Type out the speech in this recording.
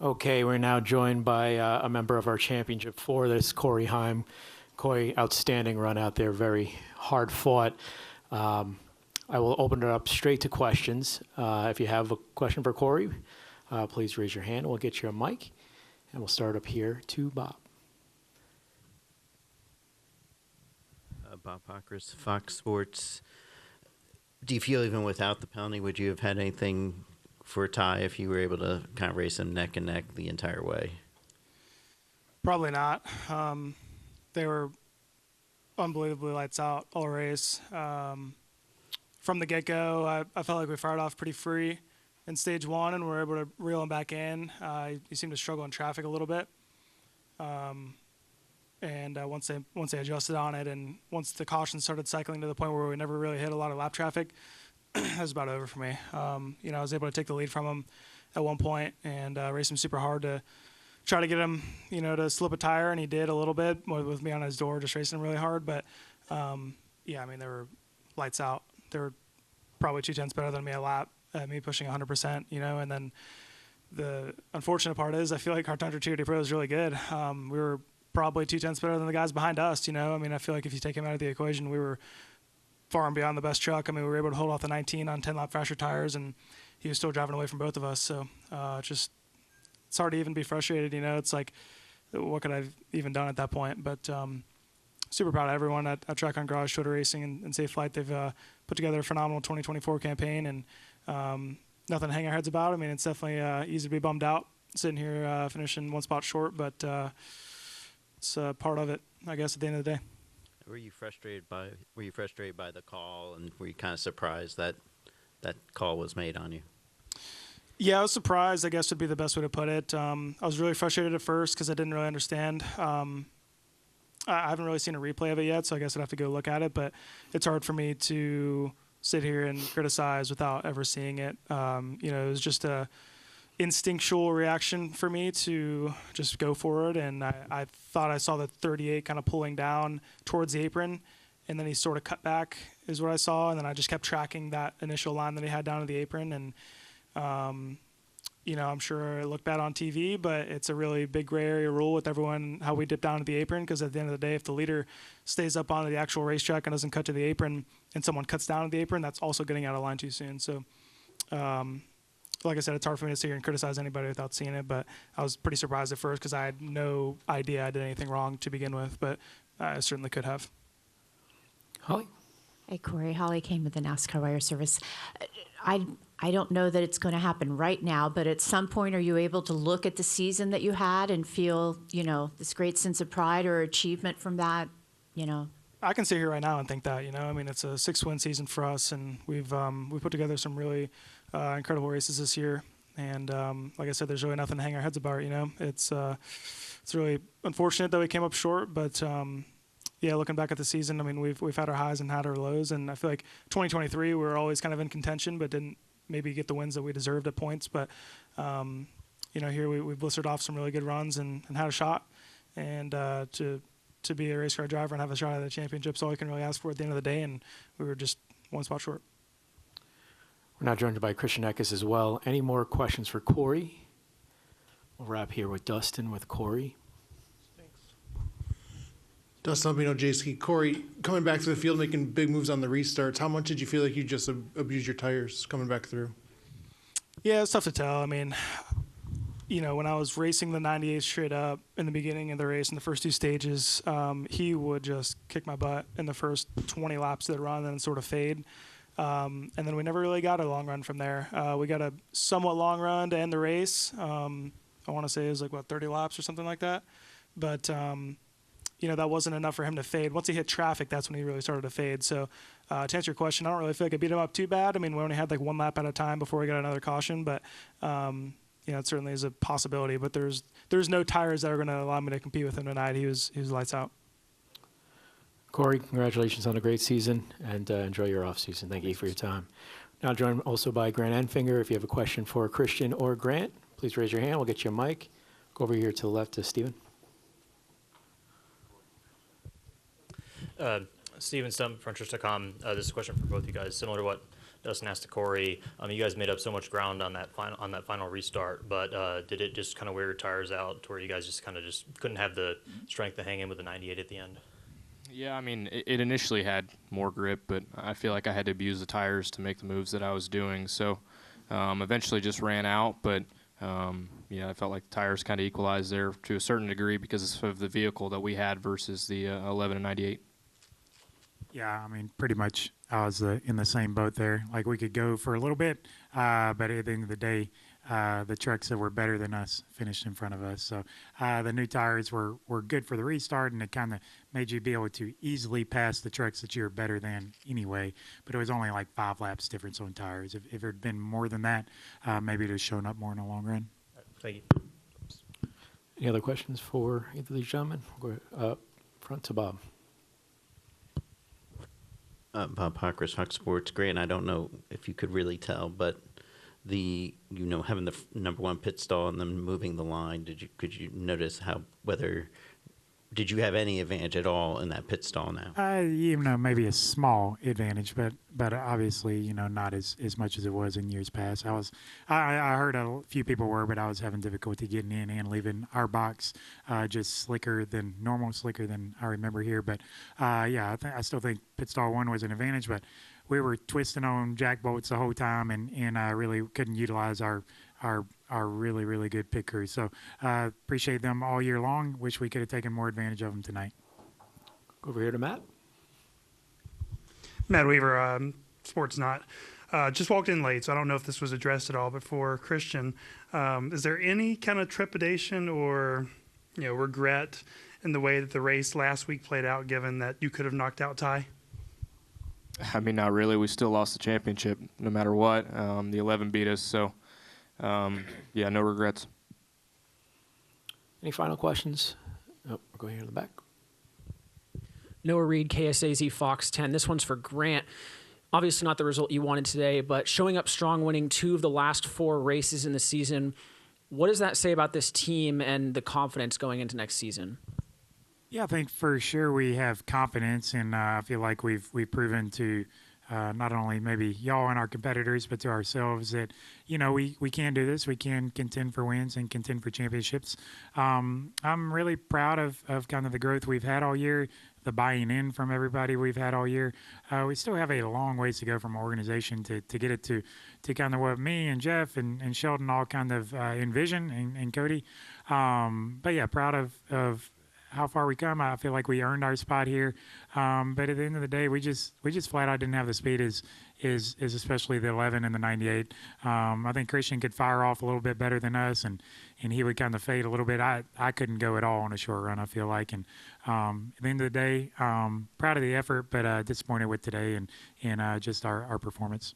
Okay, we're now joined by a member of our championship for this, Corey Heim. Corey, outstanding run out there, very hard fought. I will open it up straight to questions. If you have a question for Corey, please raise your hand. We'll get you a mic, and we'll start up here to Bob. Bob Pockers, Fox Sports. Do you feel even without the penalty, would you have had anything for a tie if you were able to kind of race them neck and neck the entire way? Probably not. They were unbelievably lights out all race. From the get-go, I felt like we fired off pretty free in stage one, and we were able to reel him back in. He seemed to struggle in traffic a little bit. And once they adjusted on it, and once the caution started cycling to the point where we never really hit a lot of lap traffic, it was about over for me. I was able to take the lead from him at one point and race him super hard to try to get him, to slip a tire, and he did a little bit with me on his door, just racing him really hard. But they were lights out. They were probably 2/10 better than me a lap, me pushing 100%. And then the unfortunate part is I feel like our Tundra 2 Pro is really good. We were probably 2/10 better than the guys behind us. I feel like if you take him out of the equation, we were far and beyond the best truck. We were able to hold off the 19 on 10-lap faster tires, and he was still driving away from both of us. So it's hard to even be frustrated. It's like, what could I have even done at that point? But super proud of everyone at Track on Garage, Twitter Racing, and Safe Flight. They've put together a phenomenal 2024 campaign, and nothing to hang our heads about. it's definitely easy to be bummed out sitting here finishing one spot short, but it's part of it, I guess, at the end of the day. Were you frustrated by the call, and were you kind of surprised that that call was made on you? Yeah, I was surprised, I guess would be the best way to put it. I was really frustrated at first because I didn't really understand. I haven't really seen a replay of it yet, so I guess I'd have to go look at it. But it's hard for me to sit here and criticize without ever seeing it. It was just a instinctual reaction for me to just go for it, and I thought I saw the 38 kind of pulling down towards the apron, and then he sort of cut back is what I saw, and then I just kept tracking that initial line that he had down to the apron, and I'm sure it looked bad on TV, but it's a really big gray area rule with everyone how we dip down to the apron, because at the end of the day, if the leader stays up onto the actual racetrack and doesn't cut to the apron, and someone cuts down to the apron, that's also getting out of line too soon. So like I said, it's hard for me to sit here and criticize anybody without seeing it, but I was pretty surprised at first because I had no idea I did anything wrong to begin with, but I certainly could have. Holly? Hey, Corey. Holly Kane with the NASCAR Wire Service. I don't know that it's going to happen right now, but at some point, are you able to look at the season that you had and feel, this great sense of pride or achievement from that, I can sit here right now and think that, it's a 6-win season for us, and we've put together some really incredible races this year. And like I said, there's really nothing to hang our heads about, It's really unfortunate that we came up short, but looking back at the season, we've had our highs and had our lows, and I feel like 2023 we were always kind of in contention, but didn't maybe get the wins that we deserved at points. But here we blistered off some really good runs and had a shot, and to be a race car driver and have a shot at the championship is all you can really ask for at the end of the day, and we were just one spot short. We're now joined by Christian Eckes as well. Any more questions for Corey? We'll wrap here with Dustin with Corey. Dustin Albino, J-Ski. Corey, coming back to the field, making big moves on the restarts, how much did you feel like you just abused your tires coming back through? Yeah, it's tough to tell. When I was racing the 98 straight up in the beginning of the race in the first two stages, he would just kick my butt in the first 20 laps of the run and then sort of fade. And then we never really got a long run from there. We got a somewhat long run to end the race. I want to say it was 30 laps or something like that. But that wasn't enough for him to fade. Once he hit traffic, that's when he really started to fade. So to answer your question, I don't really feel like I beat him up too bad. We only had one lap at a time before we got another caution, but it certainly is a possibility. But there's no tires that are going to allow me to compete with him tonight. He was lights out. Corey, congratulations on a great season, and enjoy your off season. Thank you for your time. Now joined also by Grant Enfinger. If you have a question for Christian or Grant, please raise your hand. We'll get you a mic. Go over here to the left to Steven. Steven Stump, Frontrush.com. This is a question for both you guys, similar to what Dustin asked to Corey, you guys made up so much ground on that final restart, but did it just kind of wear your tires out to where you guys just couldn't have the strength to hang in with the 98 at the end? Yeah, I mean, it initially had more grip, but I feel like I had to abuse the tires to make the moves that I was doing. So eventually just ran out, but I felt like the tires kind of equalized there to a certain degree because of the vehicle that we had versus the 11 and 98. Yeah, I mean, pretty much I was in the same boat there. Like, we could go for a little bit, but at the end of the day, the trucks that were better than us finished in front of us. So the new tires were good for the restart, and it kind of made you be able to easily pass the trucks that you were better than anyway. But it was only like 5 laps difference on tires. If it had been more than that, maybe it would have shown up more in the long run. Thank you. Any other questions for either of these gentlemen? We'll go front to Bob. Bob Pockris, Fox Sports. Grant, I don't know if you could really tell, but having the number one pit stall and then moving the line, could you notice did you have any advantage at all in that pit stall now? Maybe a small advantage, but obviously, not as much as it was in years past. I heard a few people were, but I was having difficulty getting in and leaving our box just slicker than I remember here. But I still think pit stall 1 was an advantage, but we were twisting on jack bolts the whole time and really couldn't utilize our really, really good pit crew. So appreciate them all year long. Wish we could have taken more advantage of them tonight. Go over here to Matt. Matt Weaver, Sports Not. Just walked in late, so I don't know if this was addressed at all, but for Christian, is there any kind of trepidation or regret in the way that the race last week played out, given that you could have knocked out Ty? I mean, not really. We still lost the championship no matter what. The 11 beat us, so no regrets. Any final questions? Oh, we'll go here in the back. Noah Reed, KSAZ Fox 10. This one's for Grant. Obviously not the result you wanted today, but showing up strong, winning 2 of the last 4 races in the season. What does that say about this team and the confidence going into next season? Yeah, I think for sure we have confidence, and I feel like we've proven to not only maybe y'all and our competitors, but to ourselves that, we can do this. We can contend for wins and contend for championships. I'm really proud of kind of the growth we've had all year, the buying in from everybody we've had all year. We still have a long ways to go from organization to get it to kind of what me and Jeff and Sheldon all kind of envision and Cody. But yeah, proud of how far we come. I feel like we earned our spot here. But at the end of the day, we just flat out didn't have the speed as especially the 11 and the 98. I think Christian could fire off a little bit better than us, and he would kind of fade a little bit. I couldn't go at all on a short run, I feel like. And at the end of the day, proud of the effort, but disappointed with today and just our performance.